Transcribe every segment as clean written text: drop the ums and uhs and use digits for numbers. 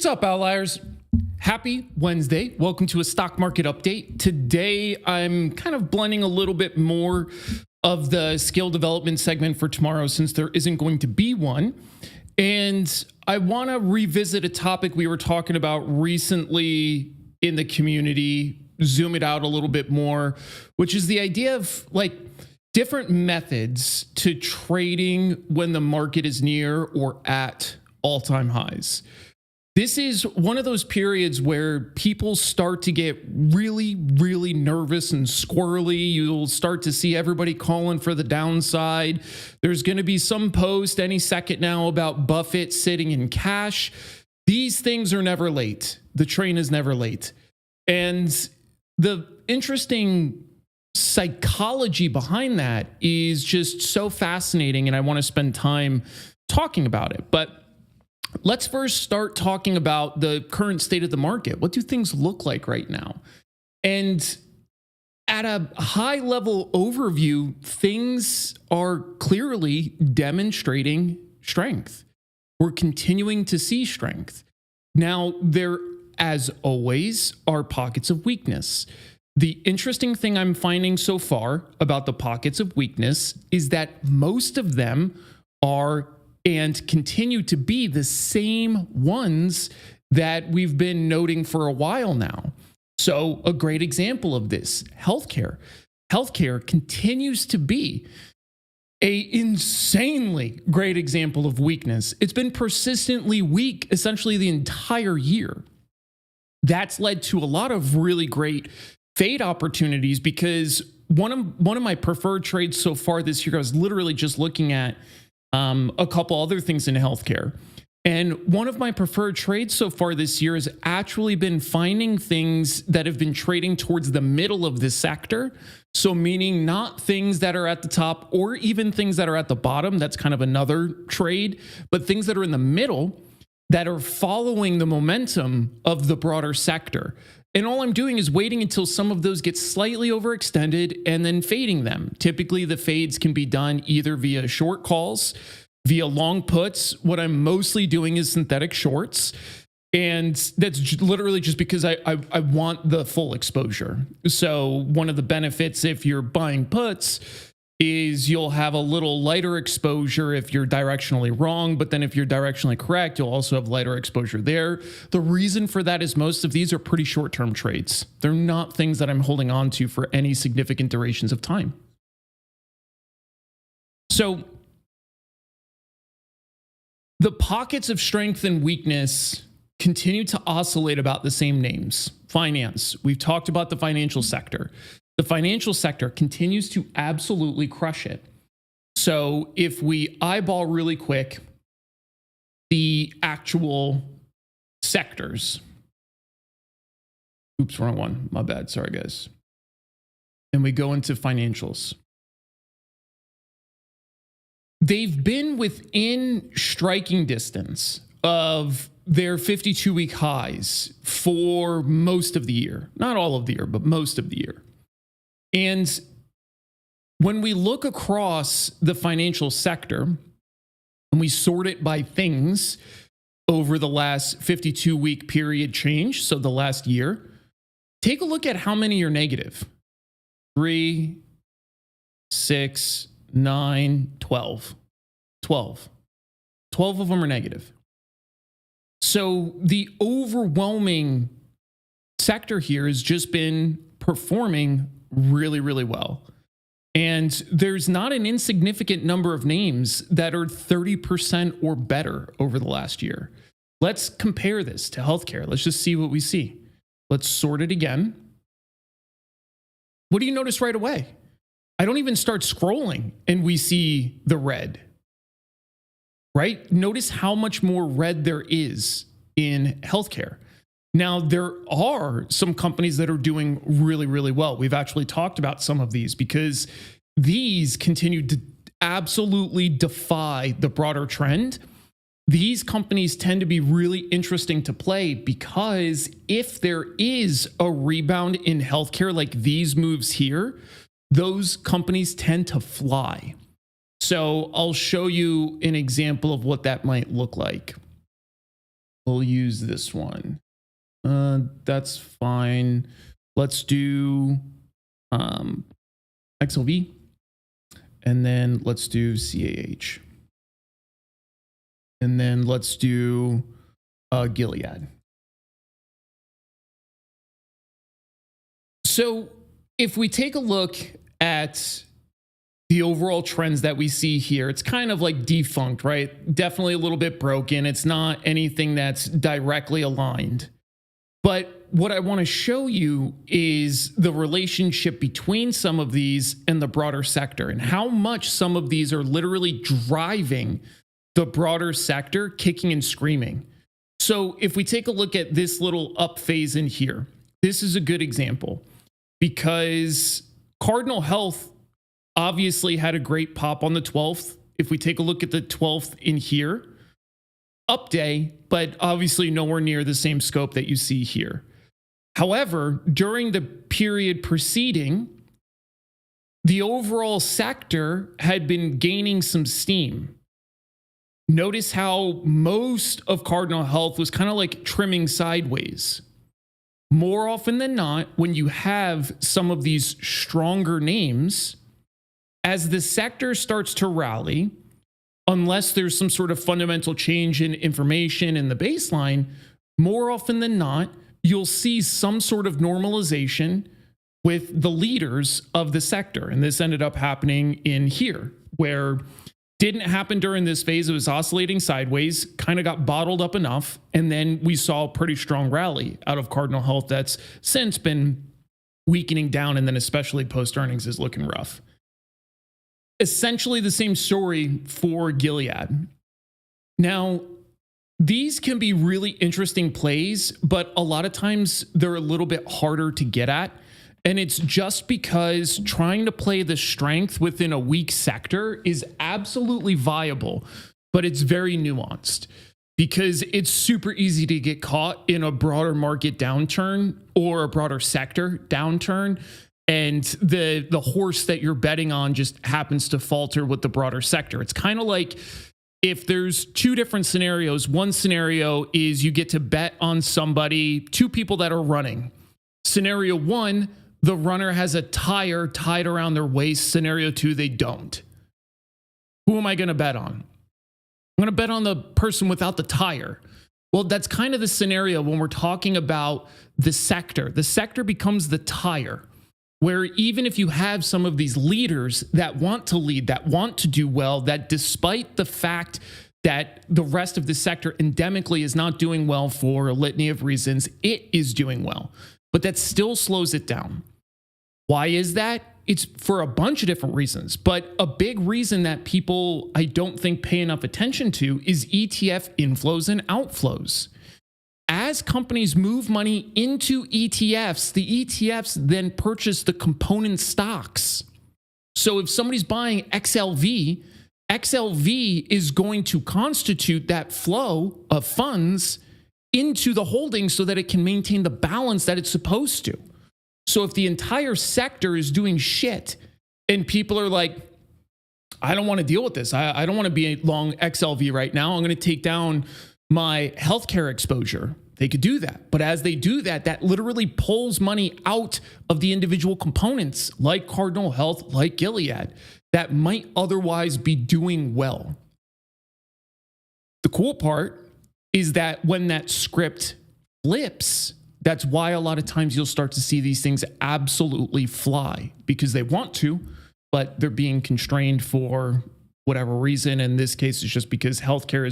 What's up, Outliers? Happy Wednesday. Welcome to a stock market update. Today, I'm kind of blending a little bit more of the skill development segment for tomorrow since there isn't going to be one. And I want to revisit a topic we were talking about recently in the community, zoom it out a little bit more, which is the idea of like different methods to trading when the market is near or at all-time highs. This is one of those periods where people start to get really, really nervous and squirrely. You'll start to see everybody calling for the downside. There's going to be some post any second now about Buffett sitting in cash. These things are never late. The train is never late. And the interesting psychology behind that is just so fascinating, and I want to spend time talking about it. But let's first start talking about the current state of the market. What do things look like right now? And at a high level overview, things are clearly demonstrating strength. We're continuing to see strength. Now, there, as always, are pockets of weakness. The interesting thing I'm finding so far about the pockets of weakness is that most of them are and continue to be the same ones that we've been noting for a while now. So a great example of this, healthcare. Healthcare continues to be an insanely great example of weakness. It's been persistently weak essentially the entire year. That's led to a lot of really great fade opportunities because one of my preferred trades so far this year, I was literally just looking at a couple other things in healthcare. And one of my preferred trades so far this year has actually been finding things that have been trading towards the middle of this sector. So meaning not things that are at the top or even things that are at the bottom. That's kind of another trade, but things that are in the middle that are following the momentum of the broader sector. And all I'm doing is waiting until some of those get slightly overextended and then fading them. Typically, the fades can be done either via short calls, via long puts. What I'm mostly doing is synthetic shorts. And that's literally just because I want the full exposure. So one of the benefits if you're buying puts is you'll have a little lighter exposure if you're directionally wrong, but then if you're directionally correct, you'll also have lighter exposure there. The reason for that is most of these are pretty short-term trades. They're not things that I'm holding on to for any significant durations of time. So the pockets of strength and weakness continue to oscillate about the same names. Finance, we've talked about the financial sector. The financial sector continues to absolutely crush it. So if we eyeball really quick the actual sectors. Oops, wrong one. My bad. Sorry, guys. And we go into financials. They've been within striking distance of their 52-week highs for most of the year. Not all of the year, but most of the year. And when we look across the financial sector and we sort it by things over the last 52-week period change, so the last year, take a look at how many are negative. 3, 6, 9, 12. 12. 12 of them are negative. So the overwhelming sector here has just been performing really, really well. And there's not an insignificant number of names that are 30% or better over the last year. Let's compare this to healthcare. Let's just see what we see. Let's sort it again. What do you notice right away? I don't even start scrolling and we see the red, right? Notice how much more red there is in healthcare. Now, there are some companies that are doing really, really well. We've actually talked about some of these because these continue to absolutely defy the broader trend. These companies tend to be really interesting to play because if there is a rebound in healthcare like these moves here, those companies tend to fly. So I'll show you an example of what that might look like. We'll use this one. That's fine. Let's do XLV, and then let's do CAH, and then let's do Gilead. So if we take a look at the overall trends that we see here, it's kind of like defunct, right? Definitely a little bit broken. It's not anything that's directly aligned. But what I want to show you is the relationship between some of these and the broader sector, and how much some of these are literally driving the broader sector kicking and screaming. So if we take a look at this little up phase in here, this is a good example, because Cardinal Health obviously had a great pop on the 12th. If we take a look at the 12th in here, up day, but obviously nowhere near the same scope that you see here. However, during the period preceding, the overall sector had been gaining some steam. Notice how most of Cardinal Health was kind of like trimming sideways. More often than not, when you have some of these stronger names, as the sector starts to rally, unless there's some sort of fundamental change in information in the baseline, more often than not, you'll see some sort of normalization with the leaders of the sector. And this ended up happening in here, where didn't happen during this phase. It was oscillating sideways, kind of got bottled up enough. And then we saw a pretty strong rally out of Cardinal Health that's since been weakening down. And then especially post earnings is looking rough. Essentially the same story for Gilead. Now, these can be really interesting plays, but a lot of times they're a little bit harder to get at. And it's just because trying to play the strength within a weak sector is absolutely viable, but it's very nuanced, because it's super easy to get caught in a broader market downturn or a broader sector downturn. And the horse that you're betting on just happens to falter with the broader sector. It's kind of like if there's two different scenarios. One scenario is you get to bet on somebody, two people that are running. Scenario one, the runner has a tire tied around their waist. Scenario two, they don't. Who am I going to bet on? I'm going to bet on the person without the tire. Well, that's kind of the scenario when we're talking about the sector. The sector becomes the tire, where even if you have some of these leaders that want to lead, that want to do well, that despite the fact that the rest of the sector endemically is not doing well for a litany of reasons, it is doing well, but that still slows it down. Why is that? It's for a bunch of different reasons, but a big reason that people, I don't think, pay enough attention to is ETF inflows and outflows. As companies move money into ETFs, the ETFs then purchase the component stocks. So if somebody's buying XLV, XLV is going to constitute that flow of funds into the holdings so that it can maintain the balance that it's supposed to. So if the entire sector is doing shit and people are like, I don't want to deal with this. I don't want to be long XLV right now. I'm going to take down my healthcare exposure. They could do that. But as they do that, that literally pulls money out of the individual components like Cardinal Health, like Gilead, that might otherwise be doing well. The cool part is that when that script flips, that's why a lot of times you'll start to see these things absolutely fly, because they want to, but they're being constrained for whatever reason. In this case, it's just because healthcare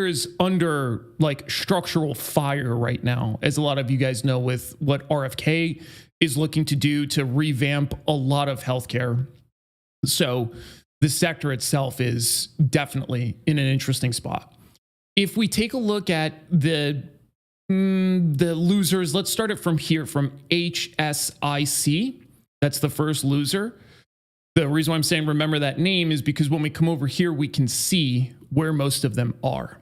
is under like structural fire right now, as a lot of you guys know, with what RFK is looking to do to revamp a lot of healthcare. So the sector itself is definitely in an interesting spot. If we take a look at the losers, let's start it from here, from HSIC. That's the first loser. The reason why I'm saying remember that name is because when we come over here, we can see where most of them are.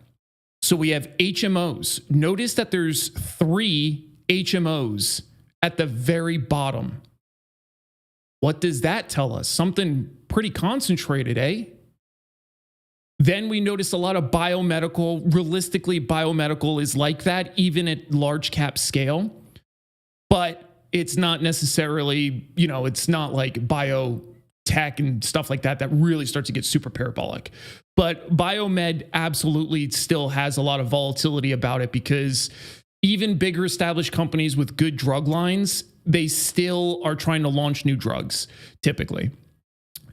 So we have HMOs. Notice that there's 3 HMOs at the very bottom. What does that tell us? Something pretty concentrated, eh? Then we notice a lot of biomedical. Realistically, biomedical is like that, even at large cap scale. But it's not necessarily, it's not like biotech and stuff like that that really starts to get super parabolic. But biomed absolutely still has a lot of volatility about it, because even bigger established companies with good drug lines, they still are trying to launch new drugs typically.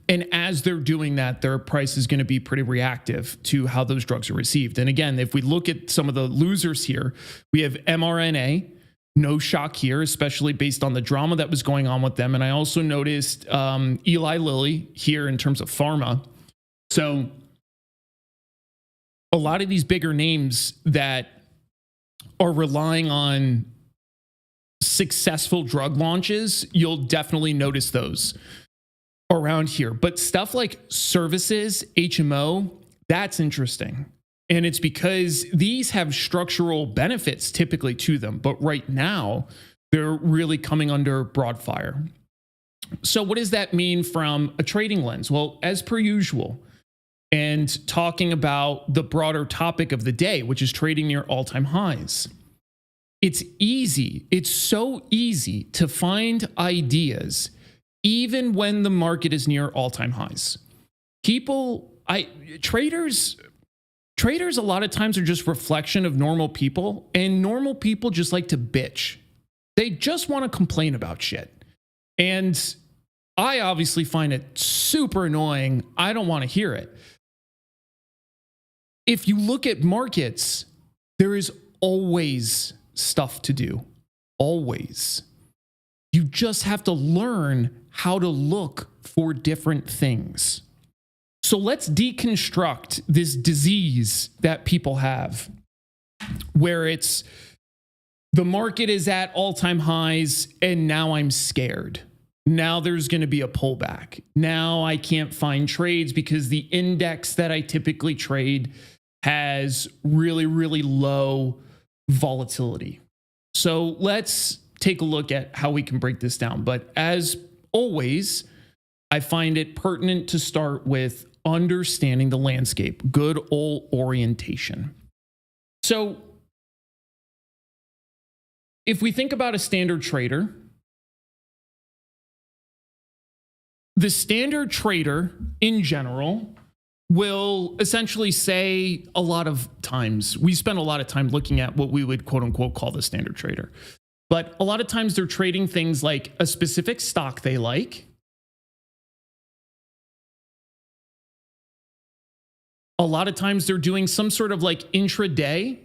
And as they're doing that, their price is going to be pretty reactive to how those drugs are received. And again, if we look at some of the losers here, we have mRNA, no shock here, especially based on the drama that was going on with them. And I also noticed Eli Lilly here in terms of pharma. So a lot of these bigger names that are relying on successful drug launches, you'll definitely notice those around here. But stuff like services, HMO, that's interesting. And it's because these have structural benefits typically to them. But right now, they're really coming under broad fire. So what does that mean from a trading lens? Well, as per usual, and talking about the broader topic of the day, which is trading near all-time highs. It's easy. It's so easy to find ideas even when the market is near all-time highs. Traders a lot of times are just reflection of normal people, and normal people just like to bitch. They just want to complain about shit. And I obviously find it super annoying. I don't want to hear it. If you look at markets, there is always stuff to do. Always. You just have to learn how to look for different things. So let's deconstruct this disease that people have, where it's the market is at all-time highs and now I'm scared. Now there's going to be a pullback. Now I can't find trades because the index that I typically trade has really, really low volatility. So let's take a look at how we can break this down. But as always, I find it pertinent to start with understanding the landscape, good old orientation. So if we think about a standard trader, the standard trader in general will essentially say a lot of times, we spend a lot of time looking at what we would quote unquote call the standard trader. But a lot of times they're trading things like a specific stock they like. A lot of times they're doing some sort of like intraday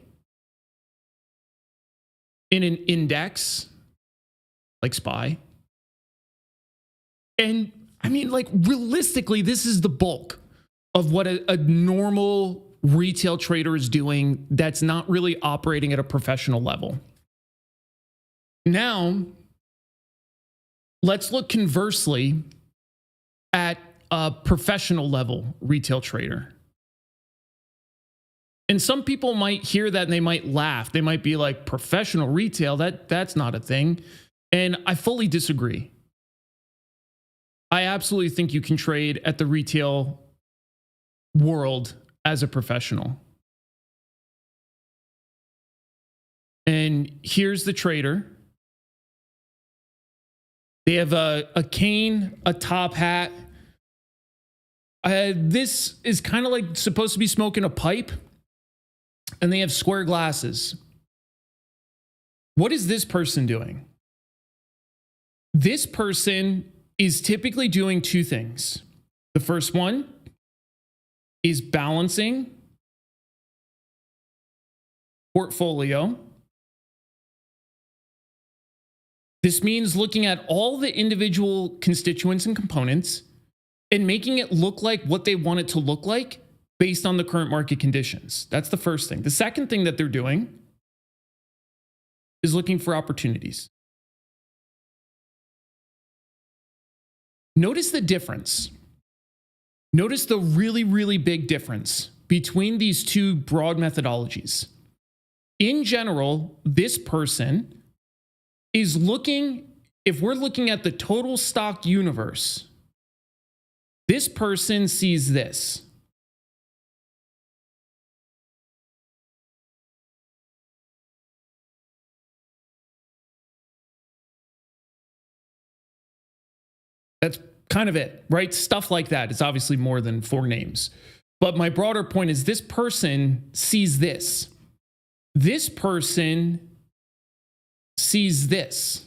in an index, like SPY. And I mean, like realistically, this is the bulk of what a normal retail trader is doing that's not really operating at a professional level. Now, let's look conversely at a professional level retail trader. And some people might hear that and they might laugh. They might be like, professional retail, that's not a thing. And I fully disagree. I absolutely think you can trade at the retail world as a professional. And here's the trader. They have a cane, a top hat. This is kind of like supposed to be smoking a pipe. And they have square glasses. What is this person doing? This person is typically doing two things. The first one is balancing portfolio. This means looking at all the individual constituents and components and making it look like what they want it to look like based on the current market conditions. That's the first thing. The second thing that they're doing is looking for opportunities. Notice the difference. Notice the really, really big difference between these two broad methodologies. In general, this person is looking, if we're looking at the total stock universe, this person sees this. That's kind of it, right? Stuff like that. It's obviously more than 4 names. But my broader point is this person sees this. This person sees this.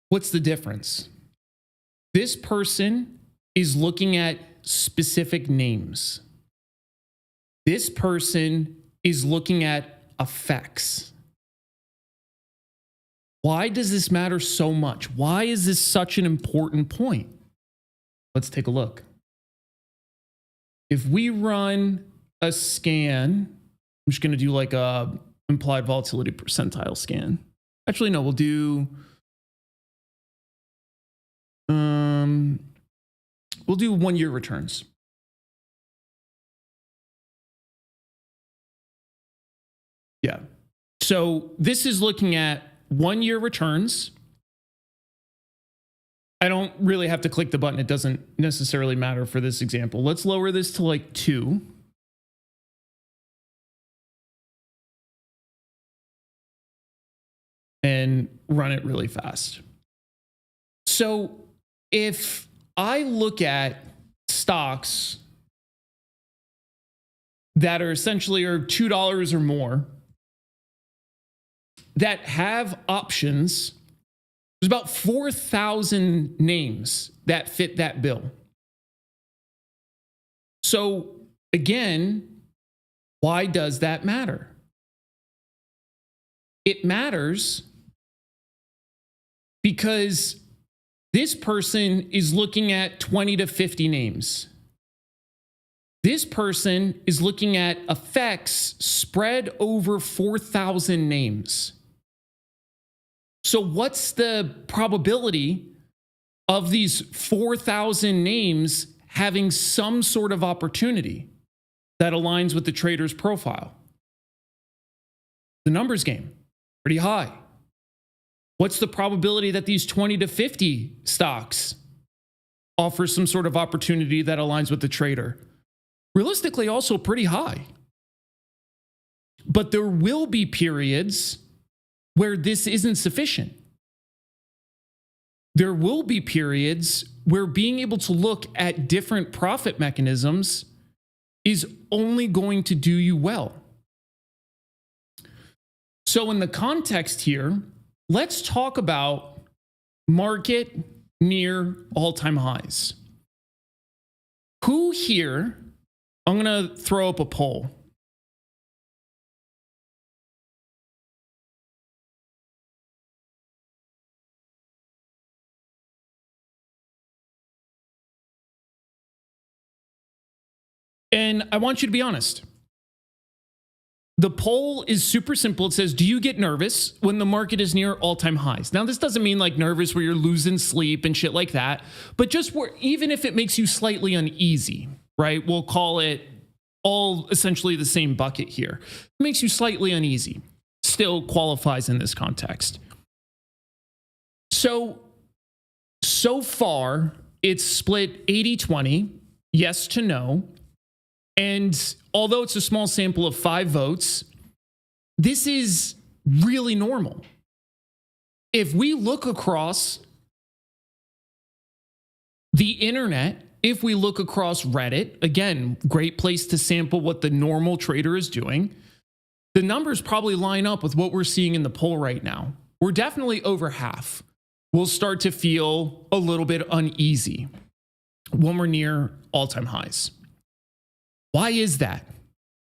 What's the difference? This person is looking at specific names. This person is looking at effects. Why does this matter so much? Why is this such an important point? Let's take a look. If we run a scan, I'm just going to do like a implied volatility percentile scan. Actually, no, we'll do 1-year returns. Yeah. So this is looking at 1-year returns. I don't really have to click the button. It doesn't necessarily matter for this example. Let's lower this to like 2. And run it really fast. So if I look at stocks that are essentially $2 or more that have options, there's about 4,000 names that fit that bill. So again, why does that matter? It matters because this person is looking at 20 to 50 names. This person is looking at effects spread over 4,000 names. So what's the probability of these 4,000 names having some sort of opportunity that aligns with the trader's profile? The numbers game, pretty high. What's the probability that these 20 to 50 stocks offer some sort of opportunity that aligns with the trader? Realistically, also pretty high. But there will be periods where this isn't sufficient. There will be periods where being able to look at different profit mechanisms is only going to do you well. So in the context here, let's talk about market near all-time highs. Who here, I'm going to throw up a poll. And I want you to be honest. The poll is super simple. It says, do you get nervous when the market is near all-time highs? Now, this doesn't mean like nervous where you're losing sleep and shit like that, but just where, even if it makes you slightly uneasy, right? We'll call it all essentially the same bucket here. It makes you slightly uneasy. Still qualifies in this context. So far, it's split 80-20, yes to no. And although it's a small sample of 5 votes, this is really normal. If we look across the internet, if we look across Reddit, again, great place to sample what the normal trader is doing, the numbers probably line up with what we're seeing in the poll right now. We're definitely over half. We'll start to feel a little bit uneasy when we're near all-time highs. Why is that?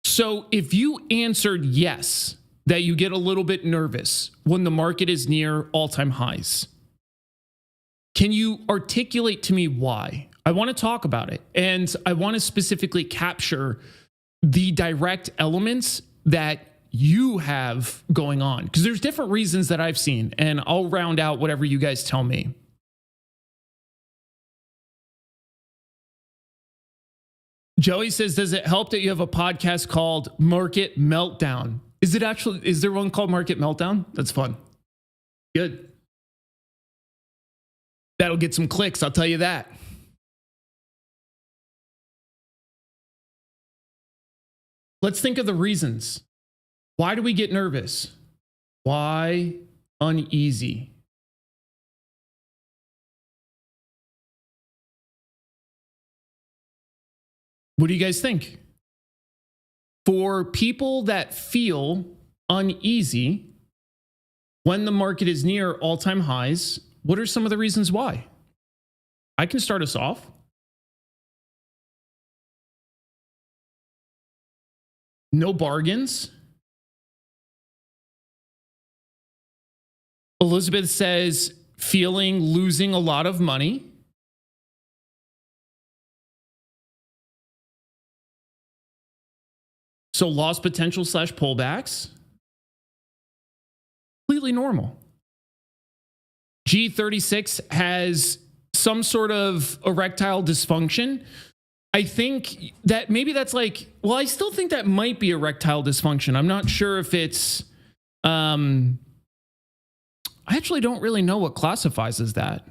So if you answered yes, that you get a little bit nervous when the market is near all-time highs, can you articulate to me why? I want to talk about it. And I want to specifically capture the direct elements that you have going on, because there's different reasons that I've seen, and I'll round out whatever you guys tell me. Joey says, does it help that you have a podcast called Market Meltdown? Is there one called Market Meltdown? That's fun. Good. That'll get some clicks, I'll tell you that. Let's think of the reasons. Why do we get nervous? Why uneasy? What do you guys think? For people that feel uneasy when the market is near all-time highs, what are some of the reasons why? I can start us off. No bargains. Elizabeth says losing a lot of money. So loss potential / pullbacks. Completely normal. G36 has some sort of erectile dysfunction. I think that maybe that's like, well, I still think that might be erectile dysfunction. I'm not sure if it's, I actually don't really know what classifies as that.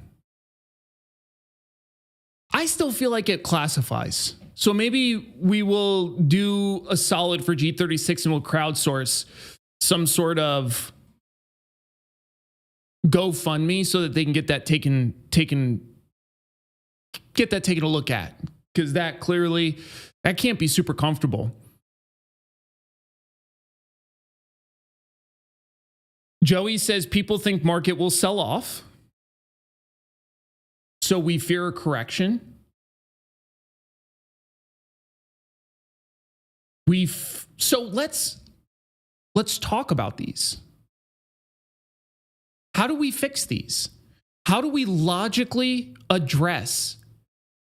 I still feel like it classifies. So maybe we will do a solid for G36 and we'll crowdsource some sort of GoFundMe so that they can get that taken a look at, because that can't be super comfortable. Joey says people think market will sell off, so we fear a correction. So let's talk about these. How do we fix these? How do we logically address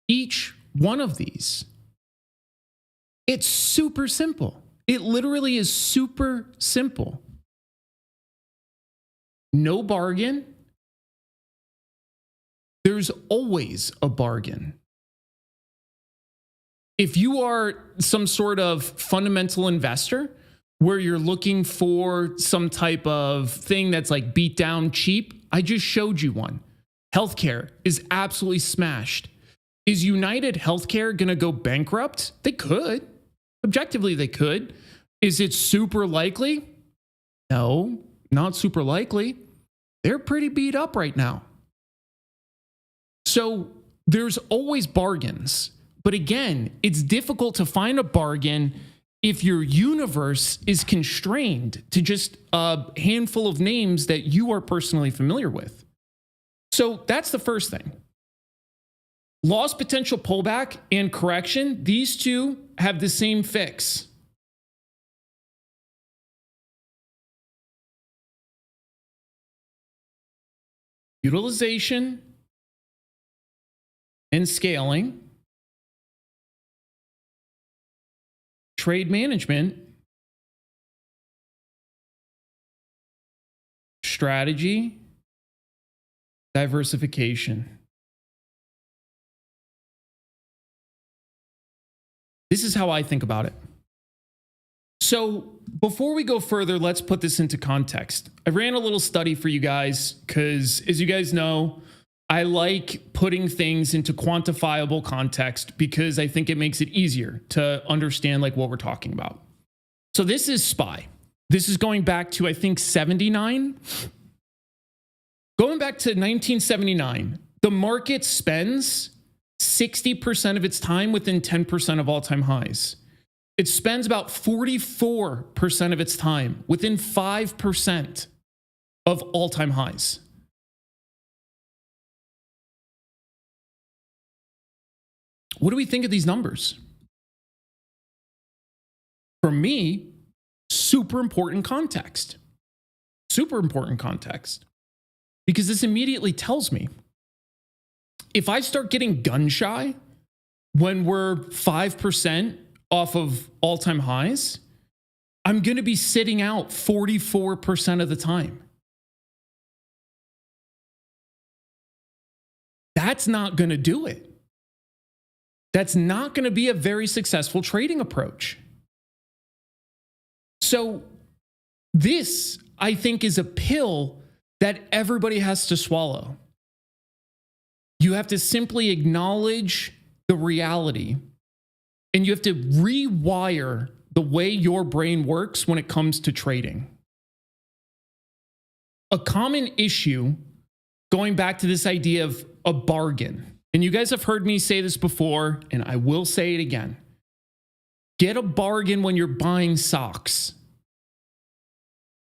each one of these? It's super simple. It literally is super simple. No bargain. There's always a bargain. If you are some sort of fundamental investor where you're looking for some type of thing that's like beat down cheap, I just showed you one. Healthcare is absolutely smashed. Is United Healthcare going to go bankrupt? They could. Objectively, they could. Is it super likely? No, not super likely. They're pretty beat up right now. So there's always bargains. But again, it's difficult to find a bargain if your universe is constrained to just a handful of names that you are personally familiar with. So that's the first thing. Loss potential pullback and correction, these two have the same fix. Utilization and scaling. Trade management, strategy, diversification. This is how I think about it. So before we go further, let's put this into context. I ran a little study for you guys because, as you guys know, I like putting things into quantifiable context because I think it makes it easier to understand like what we're talking about. So this is SPY. This is going back to, I think, 79. Going back to 1979, the market spends 60% of its time within 10% of all-time highs. It spends about 44% of its time within 5% of all-time highs. What do we think of these numbers? For me, super important context. Super important context. Because this immediately tells me if I start getting gun shy when we're 5% off of all-time highs, I'm going to be sitting out 44% of the time. That's not going to do it. That's not going to be a very successful trading approach. So this, I think, is a pill that everybody has to swallow. You have to simply acknowledge the reality, and you have to rewire the way your brain works when it comes to trading. A common issue, going back to this idea of a bargain, and you guys have heard me say this before, and I will say it again. Get a bargain when you're buying socks.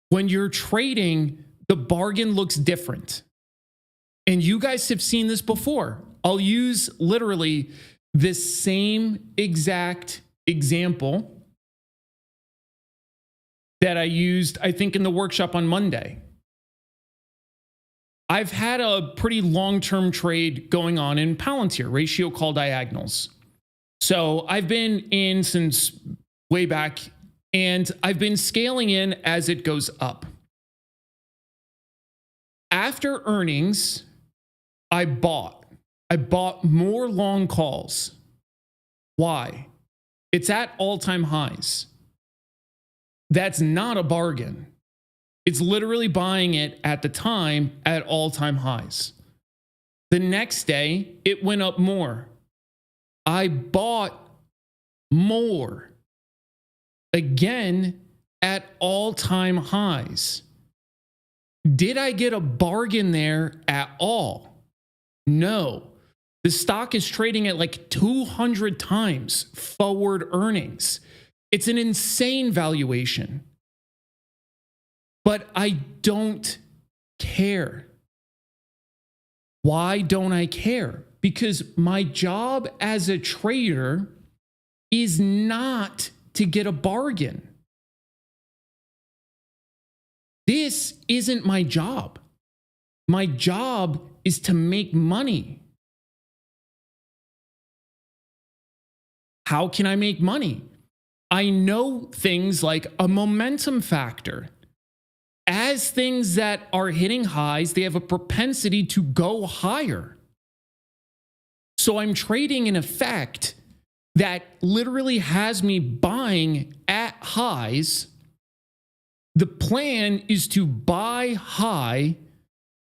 When you're trading, the bargain looks different. And you guys have seen this before. I'll use literally this same exact example that I used, I think, in the workshop on Monday. I've had a pretty long-term trade going on in Palantir, ratio call diagonals. So I've been in since way back, and I've been scaling in as it goes up. After earnings, I bought more long calls. Why? It's at all-time highs. That's not a bargain. It's literally buying it at the time at all-time highs. The next day, it went up more. I bought more. Again, at all-time highs. Did I get a bargain there at all? No. The stock is trading at like 200 times forward earnings. It's an insane valuation. But I don't care. Why don't I care? Because my job as a trader is not to get a bargain. This isn't my job. My job is to make money. How can I make money? I know things like a momentum factor. As things that are hitting highs, they have a propensity to go higher. So I'm trading an effect that literally has me buying at highs. The plan is to buy high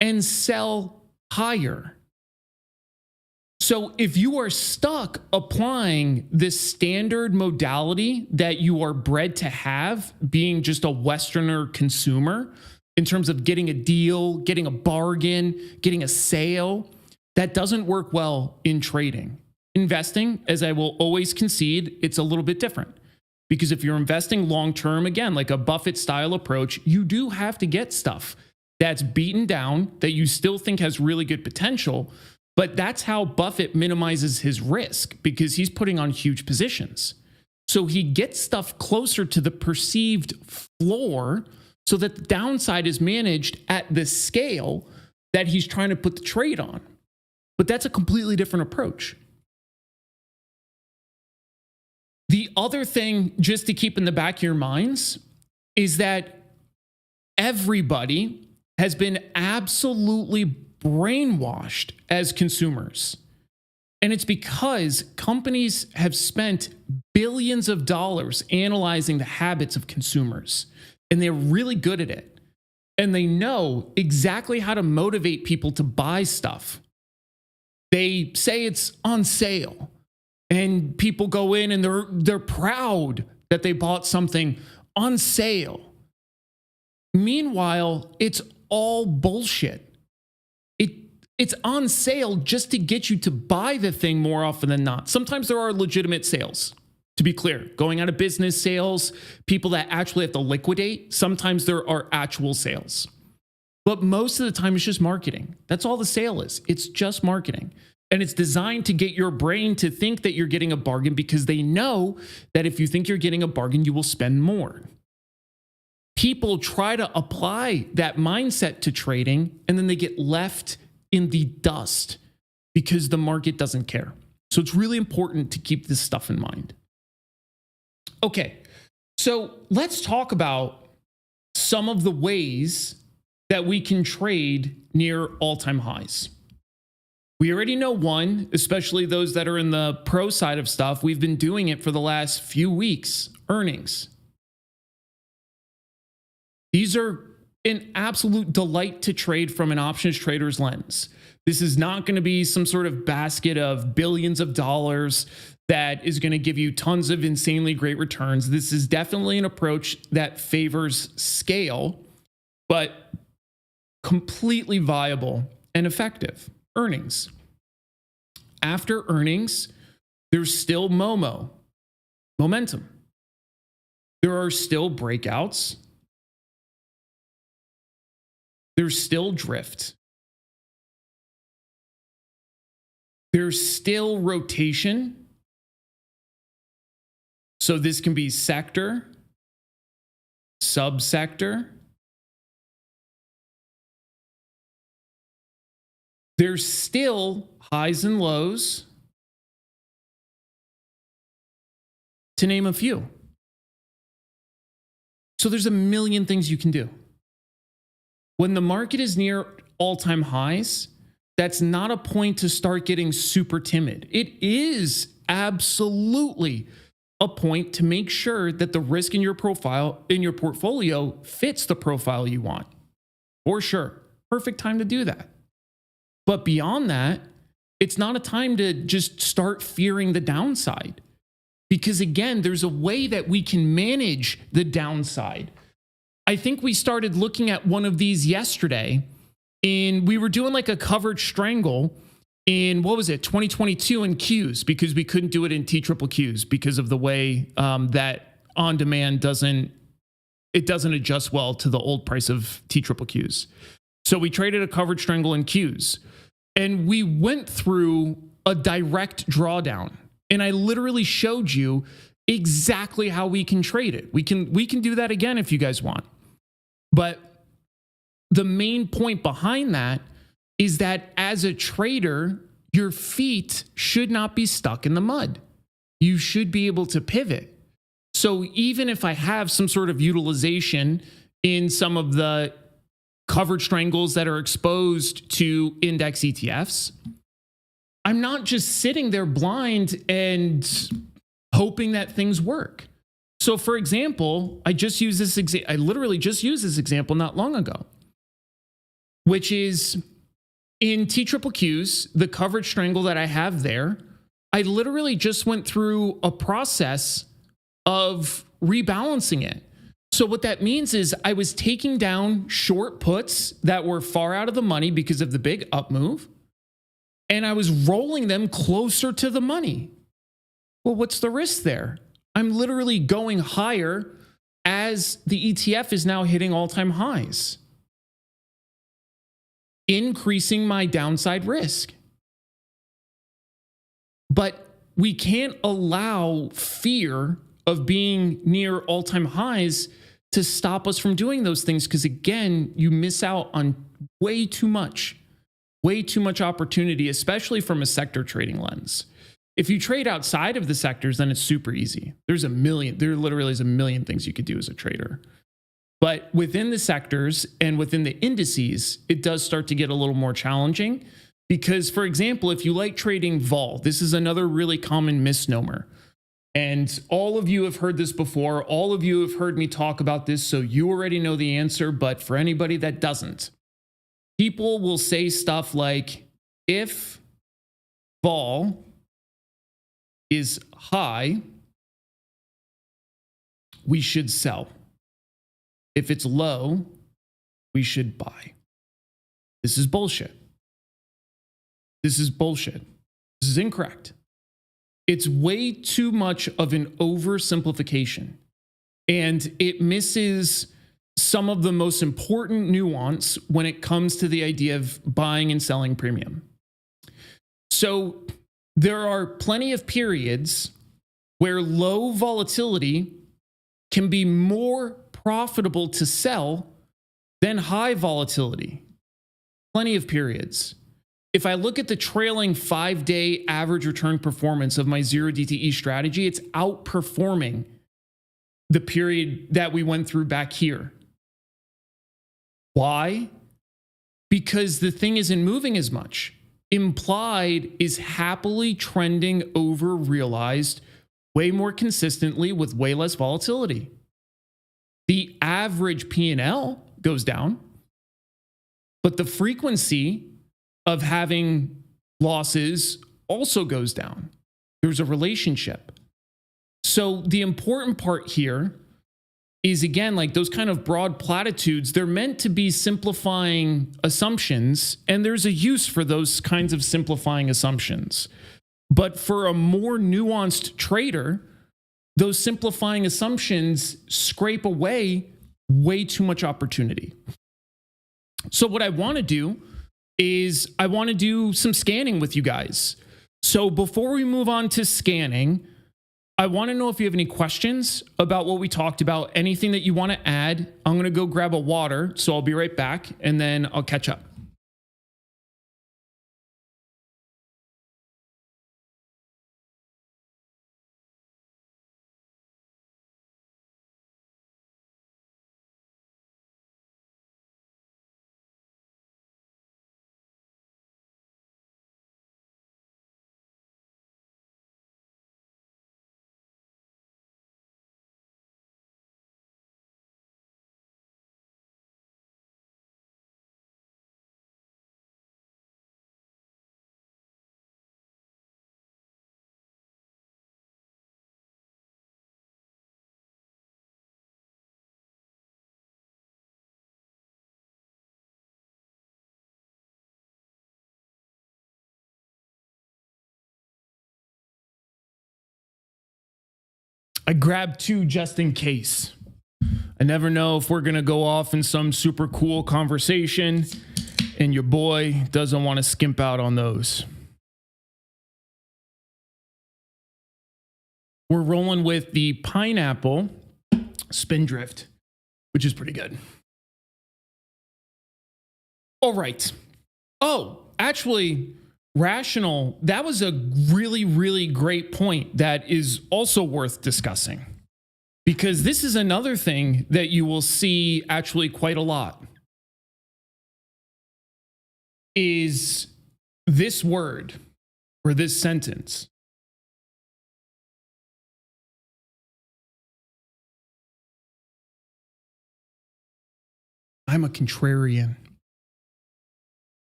and sell higher. So if you are stuck applying this standard modality that you are bred to have, being just a Westerner consumer, in terms of getting a deal, getting a bargain, getting a sale, that doesn't work well in trading. Investing, as I will always concede, it's a little bit different. Because if you're investing long-term, again, like a Buffett-style approach, you do have to get stuff that's beaten down, that you still think has really good potential. But that's how Buffett minimizes his risk, because he's putting on huge positions. So he gets stuff closer to the perceived floor so that the downside is managed at the scale that he's trying to put the trade on. But that's a completely different approach. The other thing, just to keep in the back of your minds, is that everybody has been absolutely brainwashed as consumers. And it's because companies have spent billions of dollars analyzing the habits of consumers, and they're really good at it. And they know exactly how to motivate people to buy stuff. They say it's on sale, and people go in and they're proud that they bought something on sale. Meanwhile, it's all bullshit. It's on sale just to get you to buy the thing more often than not. Sometimes there are legitimate sales, to be clear. Going out of business sales, people that actually have to liquidate, sometimes there are actual sales. But most of the time, it's just marketing. That's all the sale is. It's just marketing. And it's designed to get your brain to think that you're getting a bargain, because they know that if you think you're getting a bargain, you will spend more. People try to apply that mindset to trading, and then they get left in the dust because the market doesn't care. So it's really important to keep this stuff in mind. Okay, so let's talk about some of the ways that we can trade near all-time highs. We already know one, especially those that are in the pro side of stuff. We've been doing it for the last few weeks. Earnings. These are an absolute delight to trade from an options trader's lens. This is not going to be some sort of basket of billions of dollars that is going to give you tons of insanely great returns. This is definitely an approach that favors scale, but completely viable and effective. Earnings. After earnings, there's still momentum. There are still breakouts. There's still drift. There's still rotation. So this can be sector, subsector. There's still highs and lows, to name a few. So there's a million things you can do. When the market is near all-time highs, that's not a point to start getting super timid. It is absolutely a point to make sure that the risk in your portfolio fits the profile you want. For sure. Perfect time to do that. But beyond that, it's not a time to just start fearing the downside. Because again, there's a way that we can manage the downside. I think we started looking at one of these yesterday, and we were doing like a covered strangle in, 2022 in Qs, because we couldn't do it in TQQs because of the way that on demand doesn't adjust well to the old price of TQQs. So we traded a covered strangle in Qs, and we went through a direct drawdown, and I literally showed you exactly how we can trade it. We can do that again if you guys want. But the main point behind that is that as a trader, your feet should not be stuck in the mud. You should be able to pivot. So even if I have some sort of utilization in some of the covered strangles that are exposed to index ETFs, I'm not just sitting there blind and hoping that things work. So for example, I literally just used this example not long ago, which is in TQQs, the coverage strangle that I have there, I literally just went through a process of rebalancing it. So what that means is I was taking down short puts that were far out of the money because of the big up move, and I was rolling them closer to the money. Well, what's the risk there? I'm literally going higher as the ETF is now hitting all-time highs, increasing my downside risk. But we can't allow fear of being near all-time highs to stop us from doing those things, because again, you miss out on way too much opportunity, especially from a sector trading lens. If you trade outside of the sectors, then it's super easy. There literally is a million things you could do as a trader. But within the sectors and within the indices, it does start to get a little more challenging because, for example, if you like trading vol, this is another really common misnomer. And all of you have heard this before. All of you have heard me talk about this, so you already know the answer. But for anybody that doesn't, people will say stuff like, if vol is high, we should sell. If it's low, we should buy. This is bullshit. This is bullshit. This is incorrect. It's way too much of an oversimplification, and it misses some of the most important nuance when it comes to the idea of buying and selling premium. So there are plenty of periods where low volatility can be more profitable to sell than high volatility. Plenty of periods. If I look at the trailing 5-day average return performance of my 0 DTE strategy, it's outperforming the period that we went through back here. Why? Because the thing isn't moving as much. Implied is happily trending over realized way more consistently with way less volatility. The average P&L goes down, but the frequency of having losses also goes down. There's a relationship. So the important part here is, again, like those kind of broad platitudes, they're meant to be simplifying assumptions, and there's a use for those kinds of simplifying assumptions. But for a more nuanced trader, those simplifying assumptions scrape away way too much opportunity. So what I want to do is I want to do some scanning with you guys. So before we move on to scanning, I want to know if you have any questions about what we talked about, anything that you want to add. I'm going to go grab a water, so I'll be right back, and then I'll catch up. I grabbed two just in case. I never know if we're going to go off in some super cool conversation, and your boy doesn't want to skimp out on those. We're rolling with the pineapple spindrift, which is pretty good. All right. Oh, actually, rational, that was a really, really great point that is also worth discussing, because this is another thing that you will see actually quite a lot, is this word or this sentence. I'm a contrarian.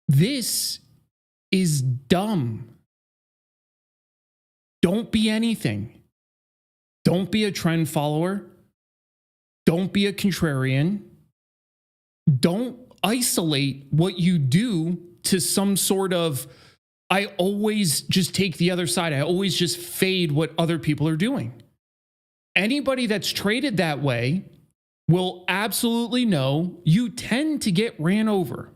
This is dumb. Don't be anything. Don't be a trend follower. Don't be a contrarian. Don't isolate what you do to some sort of, I always just take the other side. I always just fade what other people are doing. Anybody that's traded that way will absolutely know you tend to get ran over.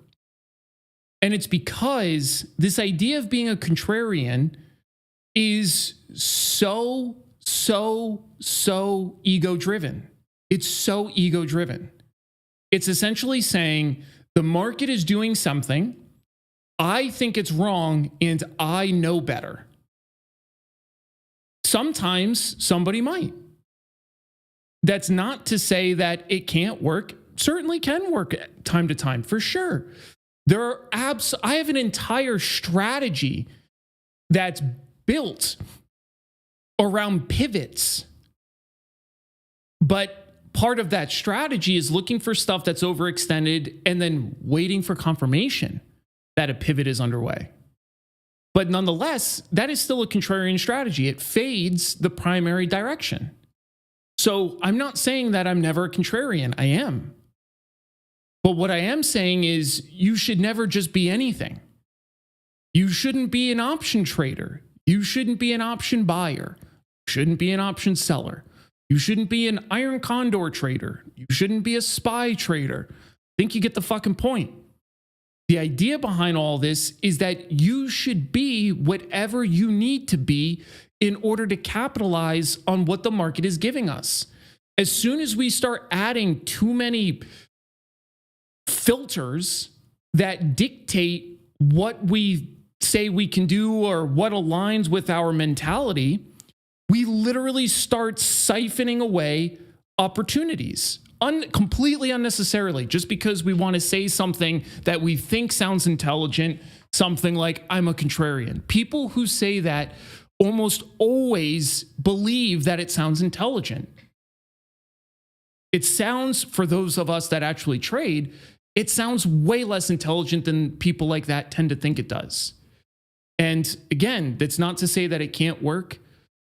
And it's because this idea of being a contrarian is so ego-driven. It's so ego-driven. It's essentially saying the market is doing something, I think it's wrong, and I know better. Sometimes somebody might. That's not to say that it can't work. Certainly can work time to time, for sure. There are I have an entire strategy that's built around pivots. But part of that strategy is looking for stuff that's overextended and then waiting for confirmation that a pivot is underway. But nonetheless, that is still a contrarian strategy. It fades the primary direction. So I'm not saying that I'm never a contrarian. I am. But what I am saying is you should never just be anything. You shouldn't be an option trader. You shouldn't be an option buyer. You shouldn't be an option seller. You shouldn't be an iron condor trader. You shouldn't be a SPY trader. I think you get the fucking point. The idea behind all this is that you should be whatever you need to be in order to capitalize on what the market is giving us. As soon as we start adding too many filters that dictate what we say we can do or what aligns with our mentality, we literally start siphoning away opportunities. completely unnecessarily, just because we want to say something that we think sounds intelligent, something like, I'm a contrarian. People who say that almost always believe that it sounds intelligent. It sounds, for those of us that actually trade, it sounds way less intelligent than people like that tend to think it does. And again, that's not to say that it can't work.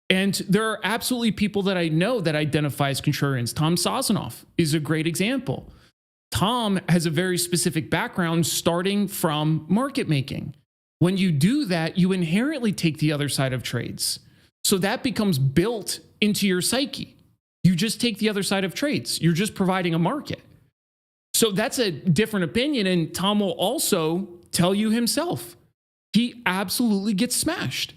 And there are absolutely people that I know that identify as contrarians. Tom Sosanoff is a great example. Tom has a very specific background starting from market making. When you do that, you inherently take the other side of trades. So that becomes built into your psyche. You just take the other side of trades. You're just providing a market. So that's a different opinion. And Tom will also tell you himself, he absolutely gets smashed.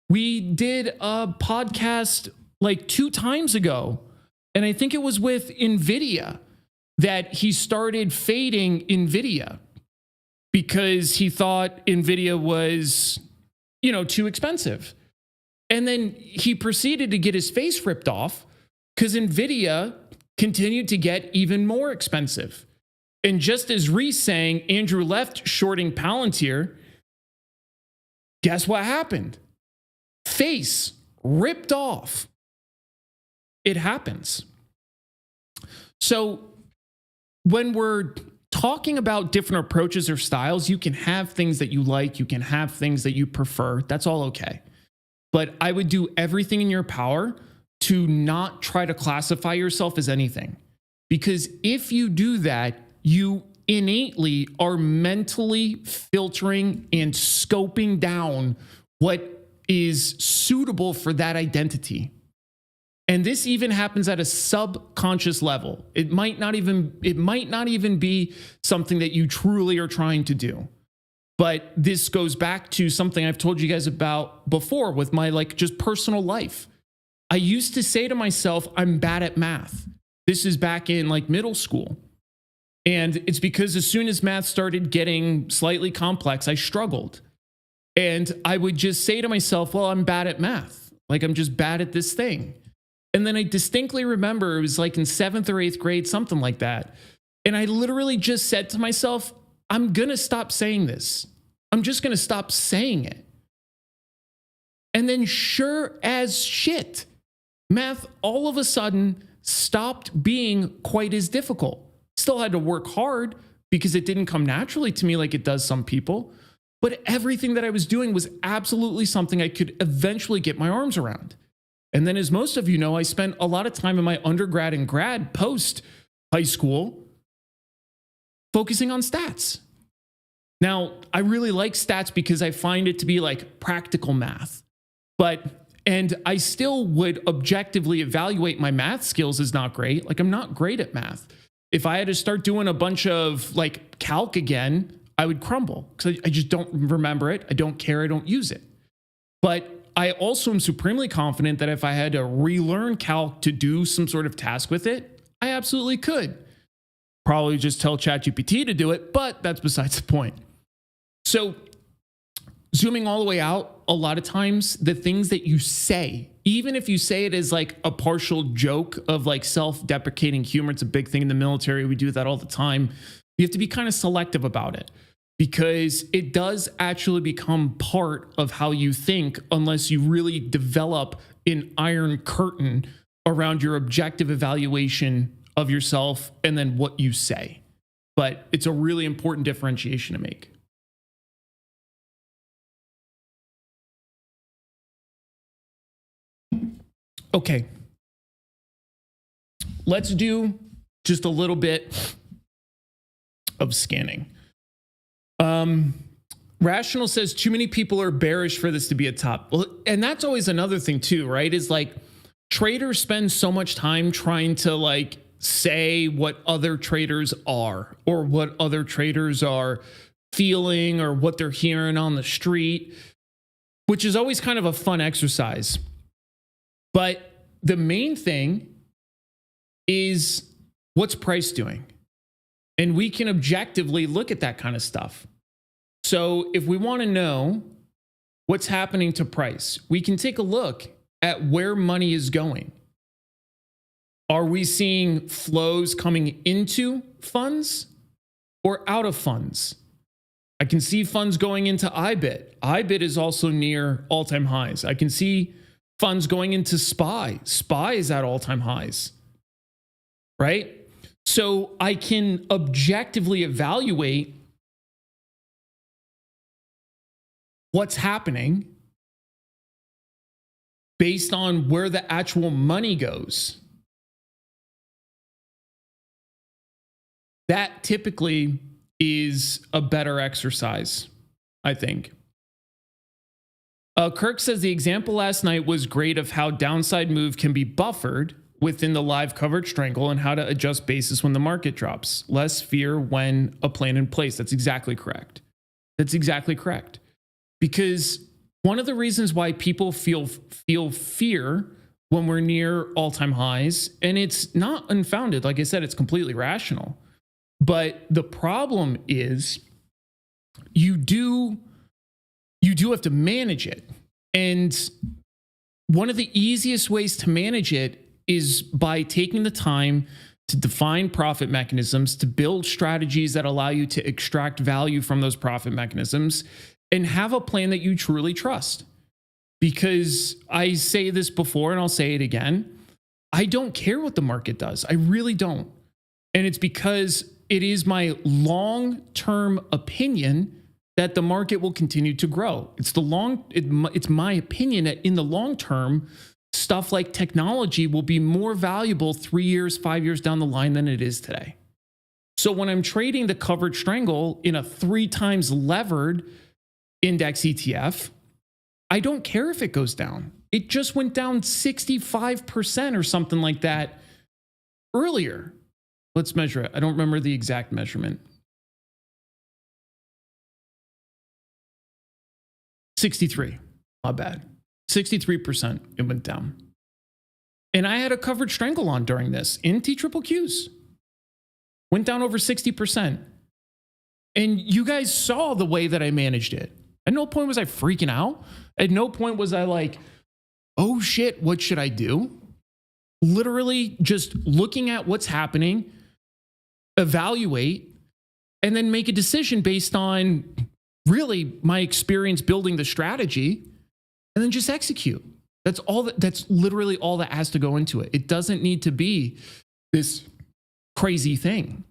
We did a podcast like 2 times ago, and I think it was with NVIDIA, that he started fading NVIDIA because he thought NVIDIA was, too expensive. And then he proceeded to get his face ripped off because NVIDIA continued to get even more expensive. And just as Reese saying Andrew left shorting Palantir, guess what happened? Face ripped off. It happens. So when we're talking about different approaches or styles, you can have things that you like, you can have things that you prefer. That's all okay. But I would do everything in your power to not try to classify yourself as anything. Because if you do that, you innately are mentally filtering and scoping down what is suitable for that identity. And this even happens at a subconscious level. It might not even be something that you truly are trying to do. But this goes back to something I've told you guys about before with my just personal life. I used to say to myself, I'm bad at math. This is back in middle school. And it's because as soon as math started getting slightly complex, I struggled. And I would just say to myself, well, I'm bad at math. I'm just bad at this thing. And then I distinctly remember it was in 7th or 8th grade, something like that. And I literally just said to myself, I'm going to stop saying this. I'm just going to stop saying it. And then sure as shit, math all of a sudden stopped being quite as difficult. Still had to work hard because it didn't come naturally to me like it does some people. But everything that I was doing was absolutely something I could eventually get my arms around. And then, as most of you know, I spent a lot of time in my undergrad and grad post high school focusing on stats. Now, I really like stats because I find it to be practical math. And I still would objectively evaluate my math skills as not great. I'm not great at math. If I had to start doing a bunch of calc again, I would crumble because I just don't remember it. I don't care. I don't use it. But I also am supremely confident that if I had to relearn calc to do some sort of task with it, I absolutely could. Probably just tell ChatGPT to do it, but that's besides the point. So zooming all the way out, a lot of times the things that you say, even if you say it as a partial joke of self-deprecating humor, it's a big thing in the military. We do that all the time. You have to be kind of selective about it because it does actually become part of how you think unless you really develop an iron curtain around your objective evaluation of yourself and then what you say. But it's a really important differentiation to make. Okay. Let's do just a little bit of scanning. Rational says too many people are bearish for this to be a top. Well, and that's always another thing too, right? Is traders spend so much time trying to say what other traders are or what other traders are feeling or what they're hearing on the street, which is always kind of a fun exercise. But the main thing is what's price doing? And we can objectively look at that kind of stuff. So if we want to know what's happening to price, we can take a look at where money is going. Are we seeing flows coming into funds or out of funds? I can see funds going into IBIT. IBIT is also near all-time highs. I can see funds going into SPY. SPY is at all-time highs, right? So I can objectively evaluate what's happening based on where the actual money goes. That typically is a better exercise, I think. Kirk says the example last night was great of how downside move can be buffered within the live coverage strangle and how to adjust basis when the market drops. Less fear when a plan in place. That's exactly correct. That's exactly correct. Because one of the reasons why people feel fear when we're near all-time highs, and it's not unfounded, like I said, it's completely rational. But the problem is you do have to manage it. And one of the easiest ways to manage it is by taking the time to define profit mechanisms, to build strategies that allow you to extract value from those profit mechanisms, and have a plan that you truly trust. Because I say this before and I'll say it again, I don't care what the market does. I really don't. And it's because it is my long-term opinion that the market will continue to grow. It's my opinion that in the long term, stuff like technology will be more valuable 3 years, 5 years down the line than it is today. So when I'm trading the covered strangle in a 3 times levered index ETF, I don't care if it goes down. It just went down 65% or something like that earlier. Let's measure it. I don't remember the exact measurement. 63, my bad. 63% it went down. And I had a covered strangle on during this in TQQs. Went down over 60%. And you guys saw the way that I managed it. At no point was I freaking out. At no point was I like, oh shit, what should I do? Literally just looking at what's happening, evaluate, and then make a decision based on really my experience building the strategy, and then just execute. That's literally all that has to go into it. It doesn't need to be this crazy thing.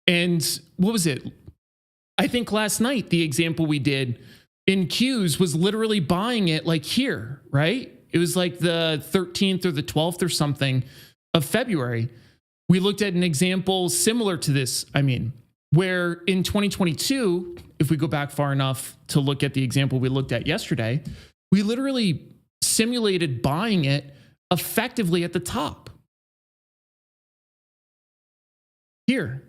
And what was it? I think last night, the example we did in Qs was literally buying it like here, right? It was like the 13th or the 12th or something of February. We looked at an example similar to this, where in 2022, if we go back far enough to look at the example we looked at yesterday, we literally simulated buying it effectively at the top. Here.